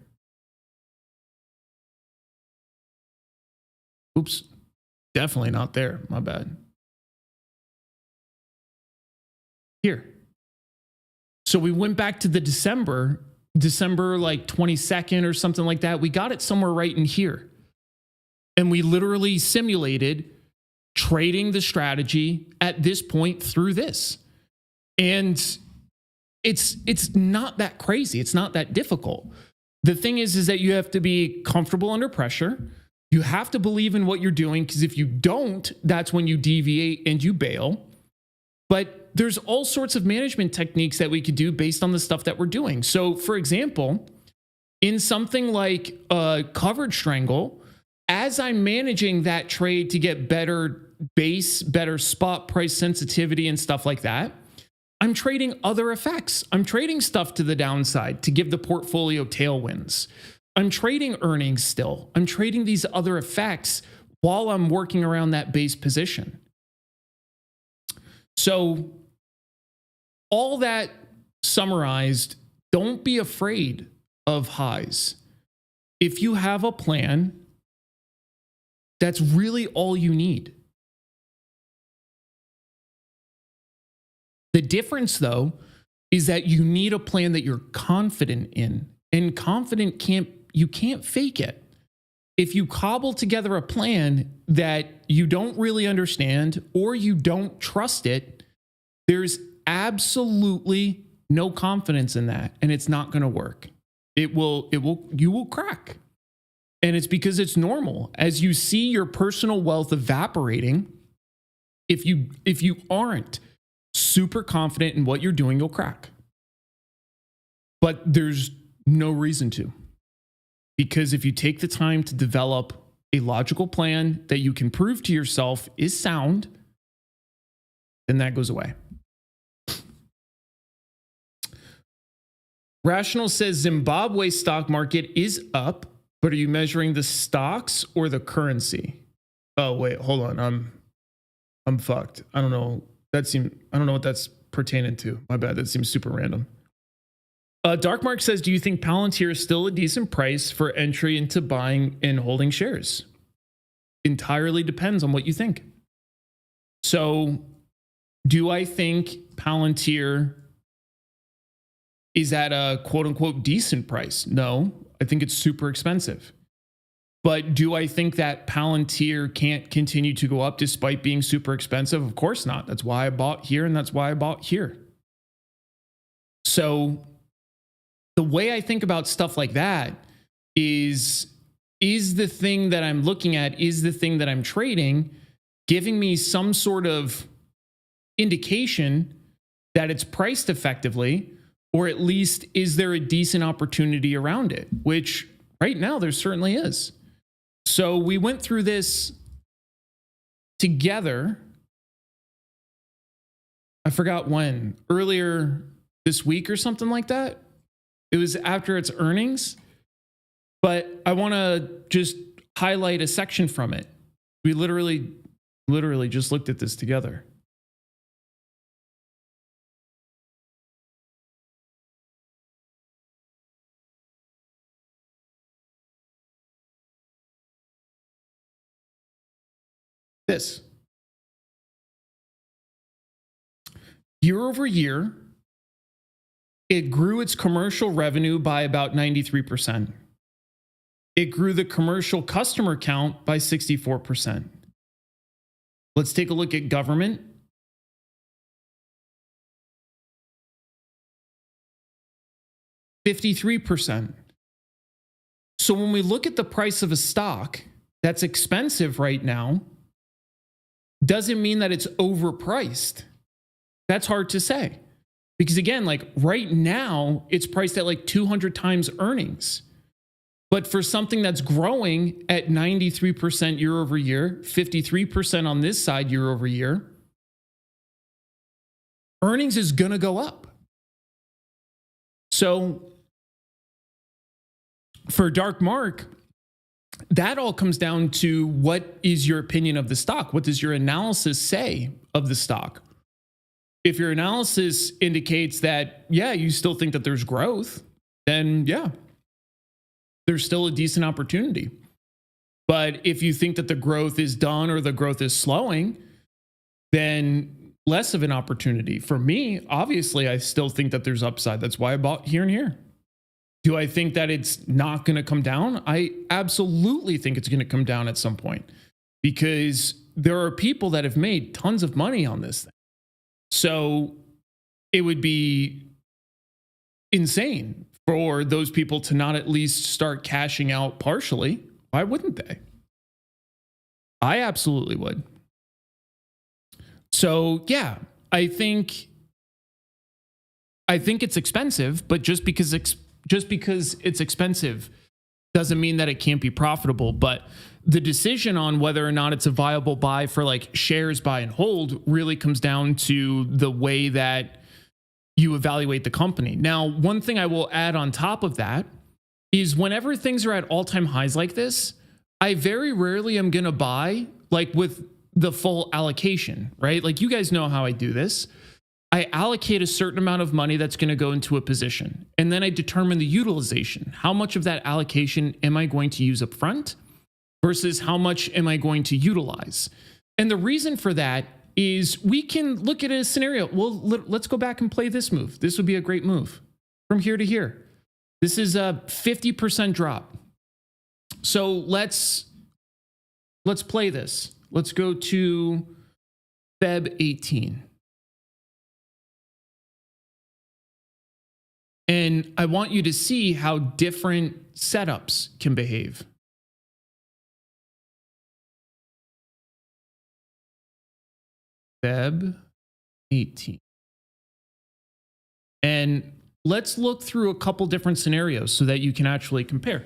Oops, definitely not there, my bad. Here. So we went back to the December like 22nd or something like that. We got it somewhere right in here. And we literally simulated trading the strategy at this point through this. And it's not that crazy. It's not that difficult. The thing is that you have to be comfortable under pressure. You have to believe in what you're doing, because if you don't, that's when you deviate and you bail. But there's all sorts of management techniques that we could do based on the stuff that we're doing. So for example, in something like a covered strangle, as I'm managing that trade to get better base, better spot price sensitivity and stuff like that, I'm trading other effects. I'm trading stuff to the downside to give the portfolio tailwinds. I'm trading earnings still. I'm trading these other effects while I'm working around that base position. So all that summarized, don't be afraid of highs. If you have a plan, that's really all you need. The difference, though, is that you need a plan that you're confident in. And confident you can't fake it. If you cobble together a plan that you don't really understand or you don't trust it, there's absolutely no confidence in that, and it's not going to work. You will crack. And it's because it's normal. As you see your personal wealth evaporating, if you aren't super confident in what you're doing, you'll crack. But there's no reason to. Because if you take the time to develop a logical plan that you can prove to yourself is sound, then that goes away. Rational says Zimbabwe stock market is up, but are you measuring the stocks or the currency? Oh, wait, hold on. I'm fucked. I don't know. I don't know what that's pertaining to. My bad. That seems super random. Darkmark says, do you think Palantir is still a decent price for entry into buying and holding shares? Entirely depends on what you think. So do I think Palantir is at a quote unquote decent price? No, I think it's super expensive. But do I think that Palantir can't continue to go up despite being super expensive? Of course not. That's why I bought here and that's why I bought here. So the way I think about stuff like that is the thing that I'm looking at, is the thing that I'm trading, giving me some sort of indication that it's priced effectively, or at least is there a decent opportunity around it, which right now there certainly is. So we went through this together. I forgot when, earlier this week or something like that. It was after its earnings, but I want to just highlight a section from it. We literally just looked at this together. This. Year over year, it grew its commercial revenue by about 93%. It grew the commercial customer count by 64%. Let's take a look at government. %. So when we look at the price of a stock that's expensive right now, doesn't mean that it's overpriced. That's hard to say. Because again, like right now, it's priced at like 200 times earnings. But for something that's growing at 93% year over year, 53% on this side year over year, earnings is going to go up. So for Dark Mark, that all comes down to what is your opinion of the stock? What does your analysis say of the stock? If your analysis indicates that, yeah, you still think that there's growth, then yeah, there's still a decent opportunity. But if you think that the growth is done or the growth is slowing, then less of an opportunity. For me, obviously, I still think that there's upside. That's why I bought here and here. Do I think that it's not going to come down? I absolutely think it's going to come down at some point because there are people that have made tons of money on this thing. So it would be insane for those people to not at least start cashing out partially. Why wouldn't they? I absolutely would. So yeah, I think it's expensive, but just because it's expensive doesn't mean that it can't be profitable. But the decision on whether or not it's a viable buy for like shares, buy and hold really comes down to the way that you evaluate the company. Now, one thing I will add on top of that is whenever things are at all-time highs like this, I very rarely am going to buy like with the full allocation, right? Like you guys know how I do this. I allocate a certain amount of money that's going to go into a position, and then I determine the utilization. How much of that allocation am I going to use up front versus how much am I going to utilize? And the reason for that is we can look at a scenario. Well, let's go back and play this move. This would be a great move from here to here. This is a 50% drop. So let's play this. Let's go to Feb 18. And I want you to see how different setups can behave. Feb 18. And let's look through a couple different scenarios so that you can actually compare.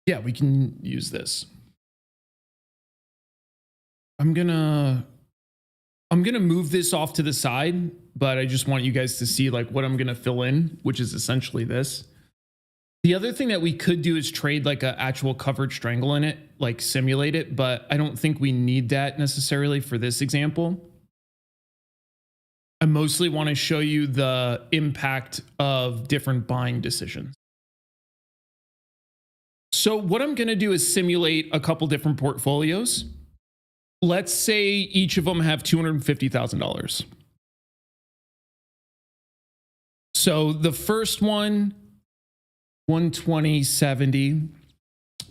Yeah, we can use this. I'm gonna move this off to the side, but I just want you guys to see like what I'm gonna fill in, which is essentially this. The other thing that we could do is trade like an actual covered strangle in it, like simulate it, but I don't think we need that necessarily for this example. I mostly want to show you the impact of different buying decisions. So what I'm going to do is simulate a couple different portfolios. Let's say each of them have $250,000. So the first one, 120.70.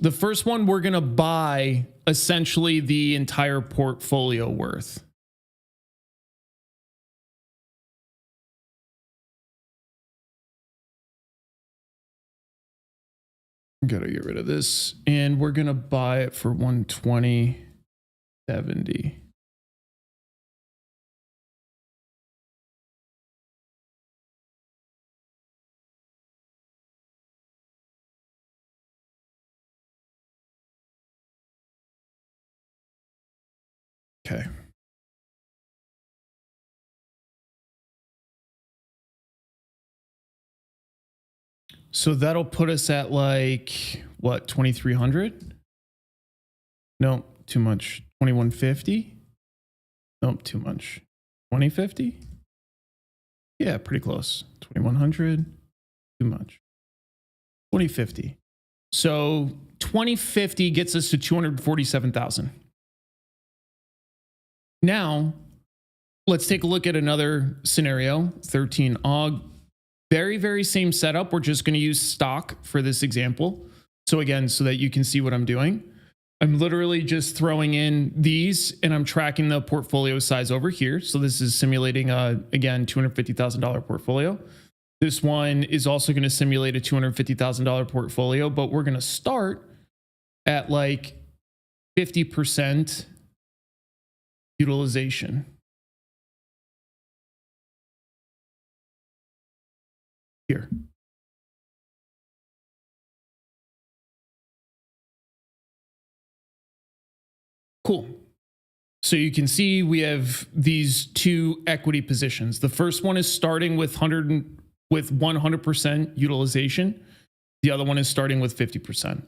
The first one, we're going to buy essentially the entire portfolio worth. Gotta get rid of this. And we're going to buy it for 120.70. Okay. So that'll put us at like, what, 2,300? Nope, too much. 2,150? Nope, too much. 2,050? Yeah, pretty close. 2,100? Too much. 2,050. So 2,050 gets us to 247,000. Now, let's take a look at another scenario. 13 AUG. Very, very same setup. We're just going to use stock for this example. So again, so that you can see what I'm doing, I'm literally just throwing in these and I'm tracking the portfolio size over here. So this is simulating, again, $250,000 portfolio. This one is also going to simulate a $250,000 portfolio, but we're going to start at like 50% utilization. Here. Cool. So you can see we have these two equity positions. The first one is starting with 100% utilization. The other one is starting with 50%.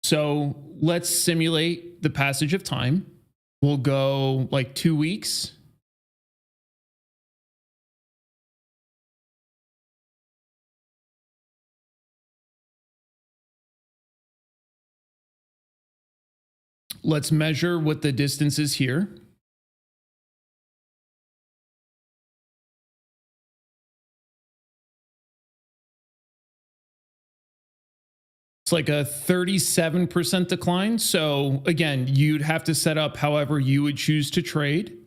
So let's simulate the passage of time. We'll go like 2 weeks. Let's measure what the distance is here. It's like a 37% decline. So again, you'd have to set up however you would choose to trade.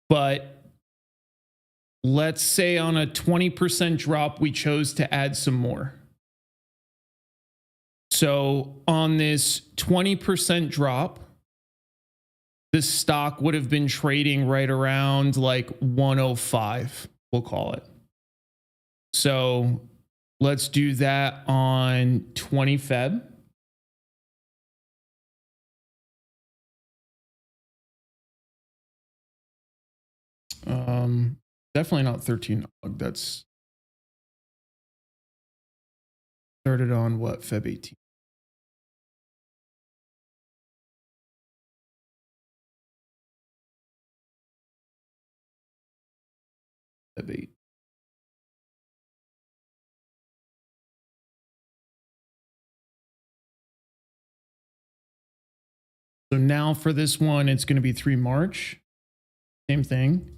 But let's say on a 20% drop, we chose to add some more. So on this 20% drop, this stock would have been trading right around like 105, we'll call it. So let's do that on 20 Feb. Definitely not 13. That's started on what, Feb 18. Feb 8. So now for this one, it's going to be 3 March. Same thing.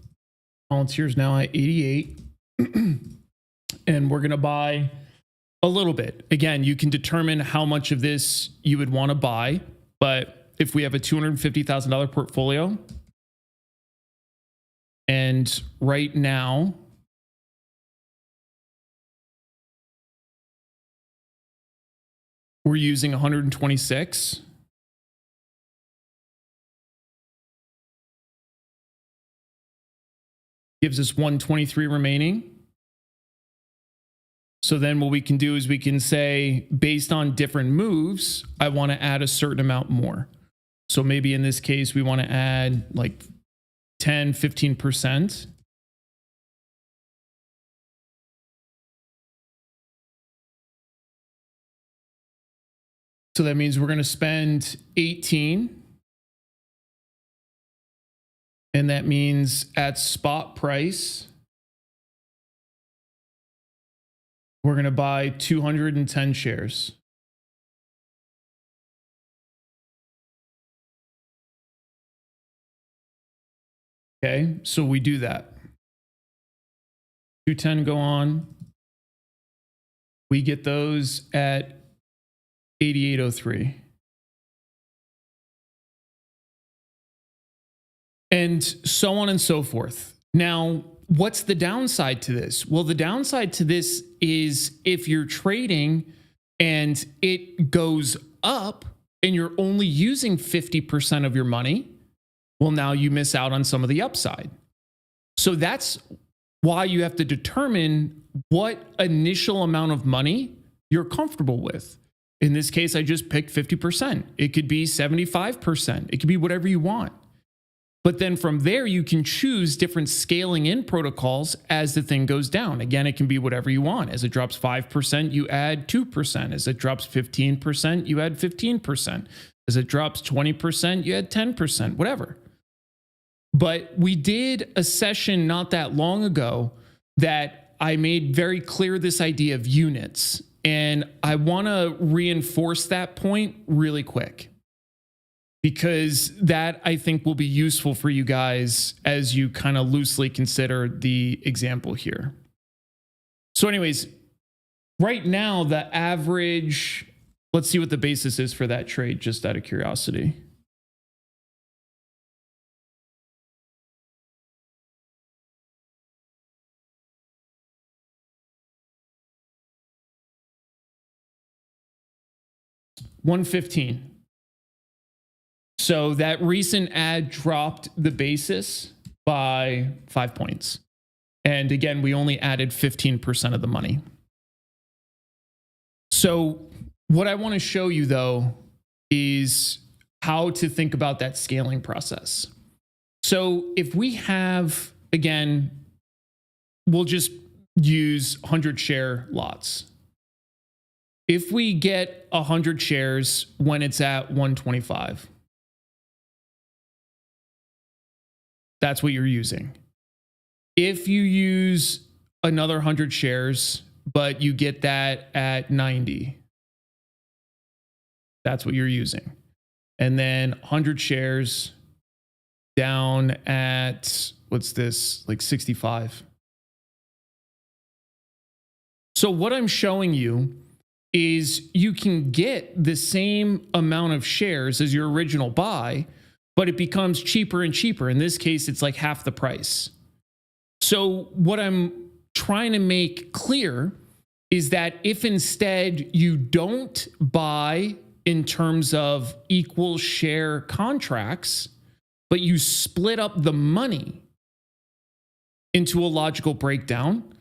Volunteers now at 88. And we're going to buy A little bit. Again, you can determine how much of this you would want to buy, but if we have a $250,000 portfolio, and right now we're using 126. Gives us 123 remaining. So then what we can do is we can say, based on different moves, I want to add a certain amount more. So maybe in this case, we want to add like 10, 15%. So that means we're going to spend 18. And that means at spot price, we're going to buy 210 shares. Okay, so we do that. 210 go on. We get those at 88.03. And so on and so forth. Now, what's the downside to this? Well, the downside to this is if you're trading and it goes up and you're only using 50% of your money, well, now you miss out on some of the upside. So that's why you have to determine what initial amount of money you're comfortable with. In this case, I just picked 50%. It could be 75%. It could be whatever you want. But then from there, you can choose different scaling in protocols as the thing goes down. Again, it can be whatever you want. As it drops 5%, you add 2%. As it drops 15%, you add 15%. As it drops 20%, you add 10%, whatever. But we did a session not that long ago that I made very clear this idea of units. And I want to reinforce that point really quick, because that I think will be useful for you guys as you kind of loosely consider the example here. So anyways, right now, the average, let's see what the basis is for that trade, just out of curiosity. $115. So that recent ad dropped the basis by 5 points. And again, we only added 15% of the money. So what I want to show you, though, is how to think about that scaling process. So if we have, again, we'll just use 100 share lots. If we get 100 shares when it's at 125, that's what you're using. If you use another 100 shares, but you get that at 90, that's what you're using. And then 100 shares down at, what's this, like 65. So what I'm showing you is you can get the same amount of shares as your original buy, but it becomes cheaper and cheaper. In this case, it's like half the price. So what I'm trying to make clear is that if instead you don't buy in terms of equal share contracts, but you split up the money into a logical breakdown,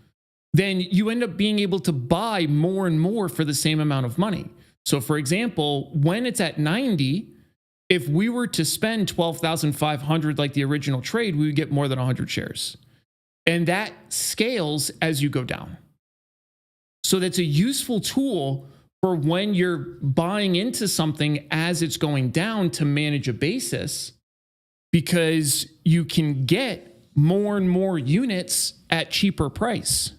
then you end up being able to buy more and more for the same amount of money. So for example, when it's at 90, if we were to spend 12,500 like the original trade, we would get more than 100 shares. And that scales as you go down. So that's a useful tool for when you're buying into something as it's going down to manage a basis, because you can get more and more units at cheaper price.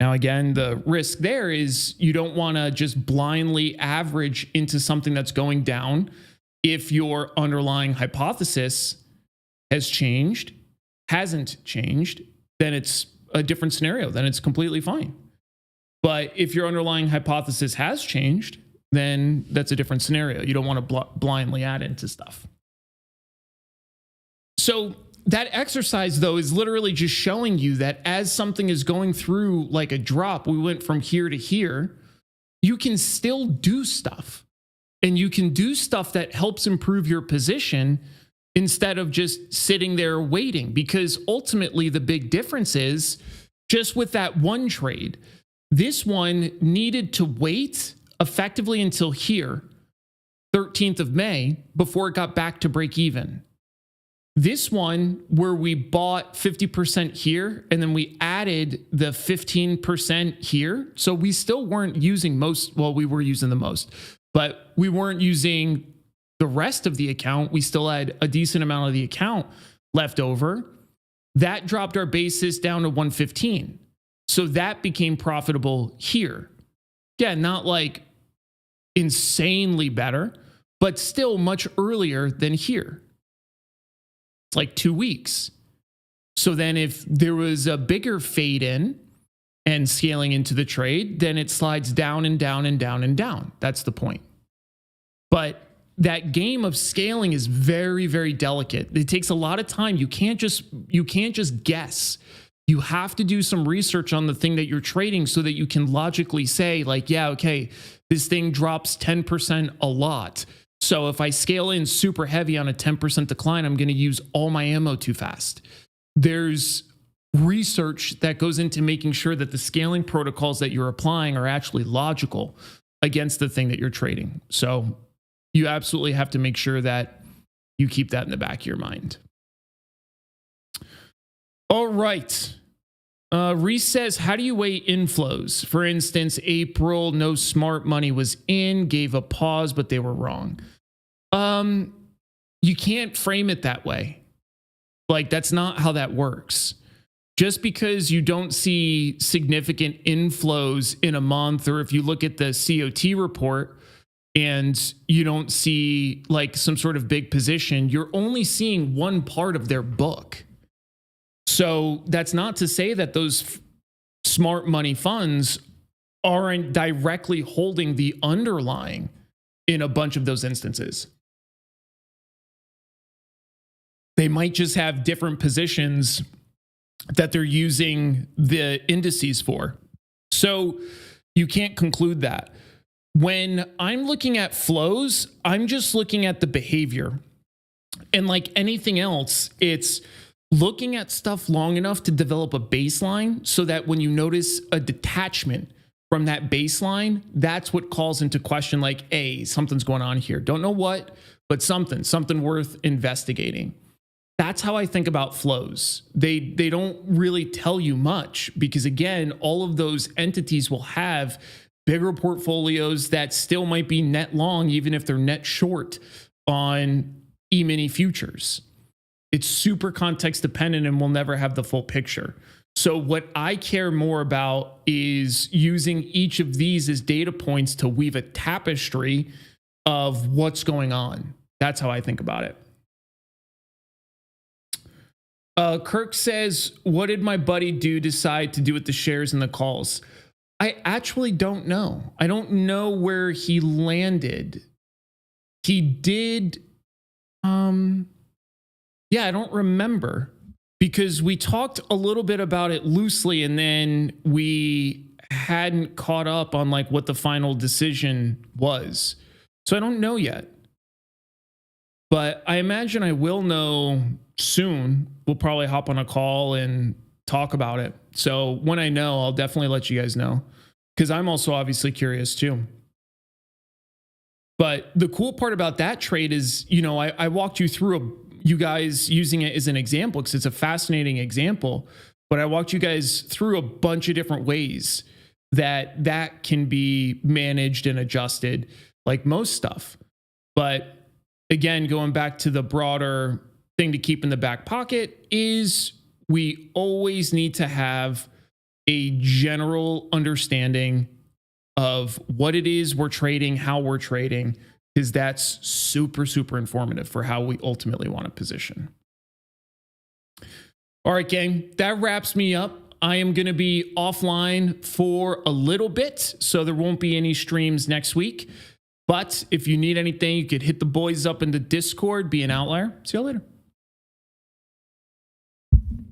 Now, again, the risk there is you don't want to just blindly average into something that's going down. If your underlying hypothesis has changed, hasn't changed, then it's a different scenario. Then it's completely fine. But if your underlying hypothesis has changed, then that's a different scenario. You don't want to blindly add into stuff. So that exercise, though, is literally just showing you that as something is going through like a drop, we went from here to here, you can still do stuff. And you can do stuff that helps improve your position instead of just sitting there waiting. Because ultimately, the big difference is just with that one trade, this one needed to wait effectively until here, 13th of May, before it got back to break even. This one, where we bought 50% here and then we added the 15% here. So we still weren't using most, well, we were using the most, but we weren't using the rest of the account. We still had a decent amount of the account left over. That dropped our basis down to 115. So that became profitable here. Yeah, not like insanely better, but still much earlier than here. It's like 2 weeks. So then if there was a bigger fade in and scaling into the trade, then it slides down and down and down and down. That's the point. But that game of scaling is very, very delicate. It takes a lot of time. You can't just guess. You have to do some research on the thing that you're trading so that you can logically say like, yeah, okay, this thing drops 10% a lot. So if I scale in super heavy on a 10% decline, I'm going to use all my ammo too fast. There's research that goes into making sure that the scaling protocols that you're applying are actually logical against the thing that you're trading. So you absolutely have to make sure that you keep that in the back of your mind. All right. Reese says, how do you weigh inflows? For instance, April, no smart money was in, gave a pause, but they were wrong. You can't frame it that way. Like, that's not how that works. Just because you don't see significant inflows in a month, or if you look at the COT report and you don't see like some sort of big position, you're only seeing one part of their book. So that's not to say that those smart money funds aren't directly holding the underlying in a bunch of those instances. They might just have different positions that they're using the indices for. So you can't conclude that. When I'm looking at flows, I'm just looking at the behavior. And like anything else, it's looking at stuff long enough to develop a baseline so that when you notice a detachment from that baseline, that's what calls into question like, hey, something's going on here. Don't know what, but something worth investigating. That's how I think about flows. They don't really tell you much because, again, all of those entities will have bigger portfolios that still might be net long, even if they're net short on E-mini futures. It's super context dependent and we'll never have the full picture. So what I care more about is using each of these as data points to weave a tapestry of what's going on. That's how I think about it. Kirk says, what did my buddy decide to do with the shares and the calls? I actually don't know. I don't know where he landed. He did, yeah, I don't remember because we talked a little bit about it loosely and then we hadn't caught up on like what the final decision was. So I don't know yet. But I imagine I will know soon. We'll probably hop on a call and talk about it. So when I know, I'll definitely let you guys know because I'm also obviously curious too. But the cool part about that trade is, you know, I walked you through you guys using it as an example because it's a fascinating example, but I walked you guys through a bunch of different ways that can be managed and adjusted like most stuff. But again, going back to the broader thing to keep in the back pocket is we always need to have a general understanding of what it is we're trading, how we're trading, because that's super, super informative for how we ultimately want to position. All right, gang, that wraps me up. I am going to be offline for a little bit, so there won't be any streams next week. But if you need anything, you could hit the boys up in the Discord, be an Outlier. See you later.